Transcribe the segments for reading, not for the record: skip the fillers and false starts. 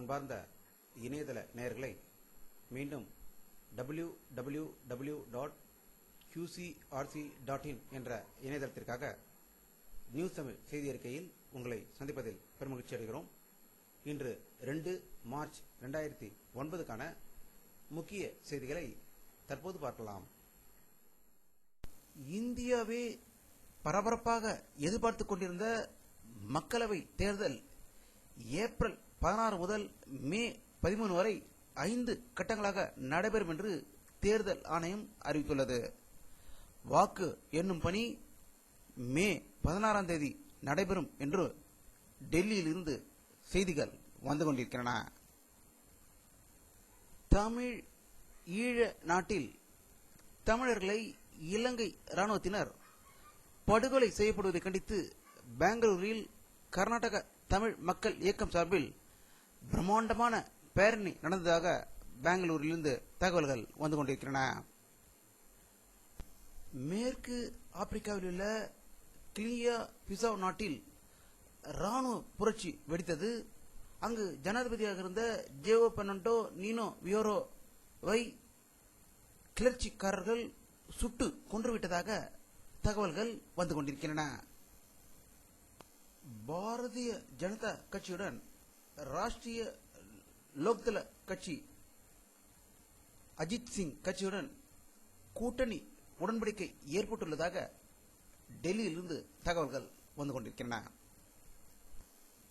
அன்பார்ந்த இணையதள நேயர்களை மீண்டும் www.qcrc.in என்ற இணையதளத்திற்காக நியூஸ் தமிழ் செய்தி அறிக்கையில் உங்களை சந்திப்பதில் பெருமகிழ்ச்சி அடைகிறோம். இன்று 2 மார்ச் 2009க்கான முக்கிய செய்திகளை தற்போது பார்க்கலாம். இந்தியாவே பரபரப்பாக எதிர்பார்த்துக் கொண்டிருந்த மக்களவை தேர்தல் ஏப்ரல் 16 முதல் மே 13 வரை 5 கட்டங்களாக நடைபெறும் என்று தேர்தல் ஆணையம் அறிவித்துள்ளது. வாக்கு எண்ணும் பணி மே 16ஆம் தேதி நடைபெறும் என்று டெல்லியில் இருந்து செய்திகள் வந்து கொண்டிருக்கின்றன. தமிழ் ஈழ நாட்டில் தமிழர்களை இலங்கை இராணுவத்தினர் படுகொலை செய்யப்படுவதை கண்டித்து பெங்களூரில் கர்நாடக தமிழ் மக்கள் இயக்கம் சார்பில் பிரம்மாண்டமான பேரணி நடந்ததாக பெங்களூரிலிருந்து தகவல்கள் வந்து கொண்டிருக்கின்றன. மேற்கு ஆப்பிரிக்காவில் உள்ள கினியா பிசாவ் நாட்டில் ராணுவ புரட்சி வெடித்தது. அங்கு ஜனாதிபதியாக இருந்த ஜேவோ பெர்னாண்டோ நீனோ வியோரோவை கிளர்ச்சிக்காரர்கள் சுட்டு கொன்றுவிட்டதாக தகவல்கள் வந்து கொண்டிருக்கின்றன. பாரதிய ஜனதா கட்சியுடன் ராஷ்டிரிய லோக்தள கட்சி அஜித் சிங் கட்சியுடன் கூட்டணி உடன்படிக்கை ஏற்பட்டுள்ளதாக டெல்லியிலிருந்து தகவல்கள் வந்து கொண்டிருக்கின்றன.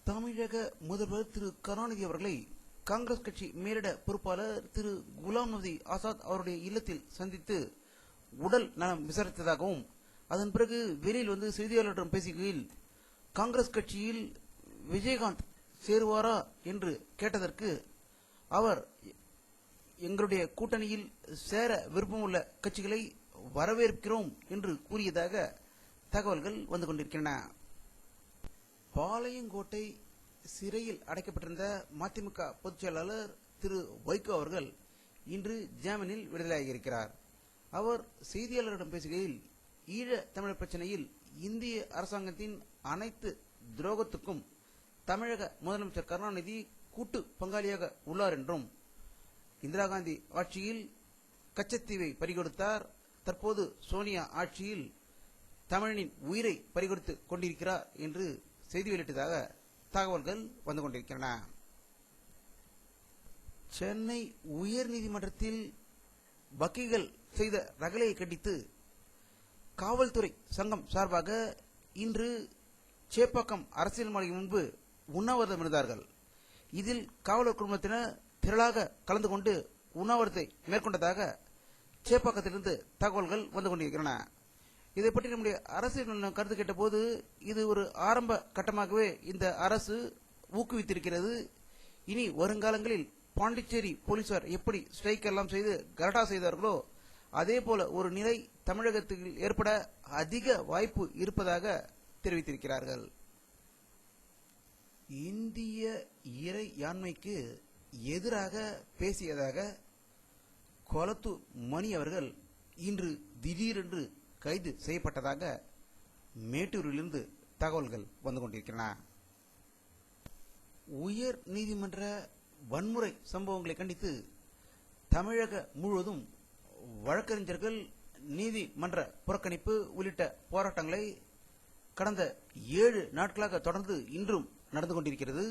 தமிழக முதல்வர் திரு கருணாநிதி அவர்களை காங்கிரஸ் கட்சி மேலிட பொறுப்பாளர் திரு குலாம் நபி ஆசாத் அவருடைய இல்லத்தில் சந்தித்து உடல் நலம் விசாரித்ததாகவும் அதன் பிறகு வெளியில் வந்து செய்தியாளர்களிடம் பேசுகையில் காங்கிரஸ் கட்சியில் விஜயகாந்த் சேருவாரா என்று கேட்டதற்கு அவர் எங்களுடைய கூட்டணியில் சேர விருப்பமுள்ள கட்சிகளை வரவேற்கிறோம் என்று கூறியதாக தகவல்கள் வந்து கொண்டிருக்கின்றன. பாளையங்கோட்டை சிறையில் அடைக்கப்பட்டிருந்த மதிமுக பொதுச் செயலாளர் திரு வைகோ அவர்கள் இன்று ஜாமீனில் விடுதலையாகியிருக்கிறார். அவர் செய்தியாளர்களிடம் பேசுகையில் ஈழ தமிழர் பிரச்சனையில் இந்திய அரசாங்கத்தின் அனைத்து துரோகத்துக்கும் தமிழக முதலமைச்சர் கருணாநிதி கூட்டு பங்காளியாக உள்ளார் என்றும் இந்திரா காந்தி ஆட்சியில் கச்சத்தீவை பறிகொடுத்தார், தற்போது சோனியா ஆட்சியில் தமிழனின் உயிரை பறிகொடுத்து கொண்டிருக்கிறார் என்று செய்தி வெளியிட்டதாக தகவல்கள் வந்து கொண்டிருக்கின்றன. சென்னை உயர்நீதிமன்றத்தில் வக்கீல்கள் செய்த ரகளையை கண்டித்து காவல்துறை சங்கம் சார்பாக இன்று சேப்பாக்கம் அரசியல் மாளிகை முன்பு உண்ணாவிரதம் இருந்தார்கள். இதில் காவலர் குடும்பத்தினர் திரளாக கலந்து கொண்டு உண்ணாவிரதத்தை மேற்கொண்டதாக சேப்பாக்கத்திலிருந்து தகவல்கள் வந்து கொண்டிருக்கின்றன. இதை பற்றி நம்முடைய அரசியல் கருத்து கேட்டபோது இது ஒரு ஆரம்ப கட்டமாகவே இந்த அரசு ஊக்குவித்திருக்கிறது. இனி வருங்காலங்களில் பாண்டிச்சேரி போலீசார் எப்படி ஸ்ட்ரைக் எல்லாம் செய்து கலடா செய்தார்களோ அதே போல ஒரு நிலை தமிழகத்தில் ஏற்பட அதிக வாய்ப்பு இருப்பதாக தெரிவித்திருக்கிறார்கள். இந்திய இறையாண்மைக்கு எதிராக பேசியதாக கொளத்து மணி அவர்கள் இன்று திடீரென்று கைது செய்யப்பட்டதாக மேட்டூரிலிருந்து தகவல்கள் வந்து கொண்டிருக்கின்றன. உயர் நீதிமன்ற வன்முறை சம்பவங்களை கண்டித்து தமிழக முழுவதும் வழக்கறிஞர்கள் நீதிமன்ற புறக்கணிப்பு உள்ளிட்ட போராட்டங்களை கடந்த 7 நாட்களாக தொடர்ந்து இன்றும் நடந்து கொண்டிருக்கிறது.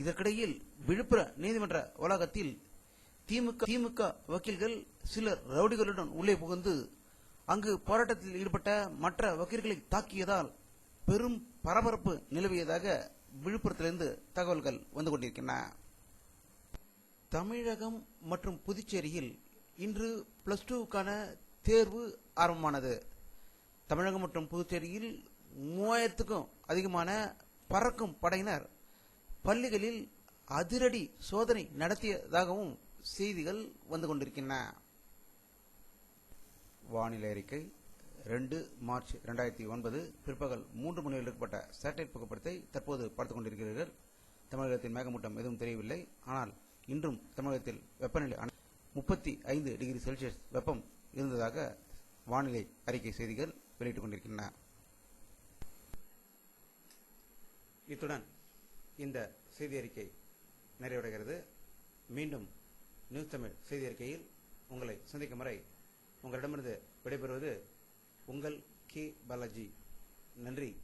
இதற்கிடையில் விழுப்புரம் நீதிமன்ற வளாகத்தில் திமுக வக்கீல்கள் சிலர் ரவுடிகளுடன் உள்ளே புகுந்து அங்கு போராட்டத்தில் ஈடுபட்ட மற்ற வக்கீல்களை தாக்கியதால் பெரும் பரபரப்பு நிலவியதாக விழுப்புரத்திலிருந்து தகவல்கள் வந்து கொண்டிருக்கின்றன. தமிழகம் மற்றும் புதுச்சேரியில் இன்று +2க்கான தேர்வு ஆரம்பமானது. தமிழகம் மற்றும் புதுச்சேரியில் 3000க்கும் அதிகமான பறக்கும் படையினர் பள்ளிகளில் அதிரடி சோதனை நடத்தியதாகவும் செய்திகள் வந்து கொண்டிருக்கின்றன. வானிலை அறிக்கை 2 மார்ச் 2009 பிற்பகல் 3 மணி எடுக்கப்பட்ட சேட்டலைட் புகைப்படத்தை தற்போது பார்த்துக் கொண்டிருக்கிறீர்கள். தமிழகத்தில் மேகமூட்டம் எதுவும் தெரியவில்லை. ஆனால் இன்றும் தமிழகத்தில் வெப்பநிலை 35 டிகிரி செல்சியஸ் வெப்பம் இருந்ததாக வானிலை அறிக்கை செய்திகள் வெளியிட்டுக் கொண்டிருக்கின்றன. இத்துடன் இந்த செய்தி அறிக்கை நிறைவடைகிறது. மீண்டும் நியூஸ் தமிழ் செய்தி அறிக்கையில் உங்களை சந்திக்கும் வரை உங்களிடமிருந்து விடைபெறுவது உங்கள் கே பாலாஜி. நன்றி.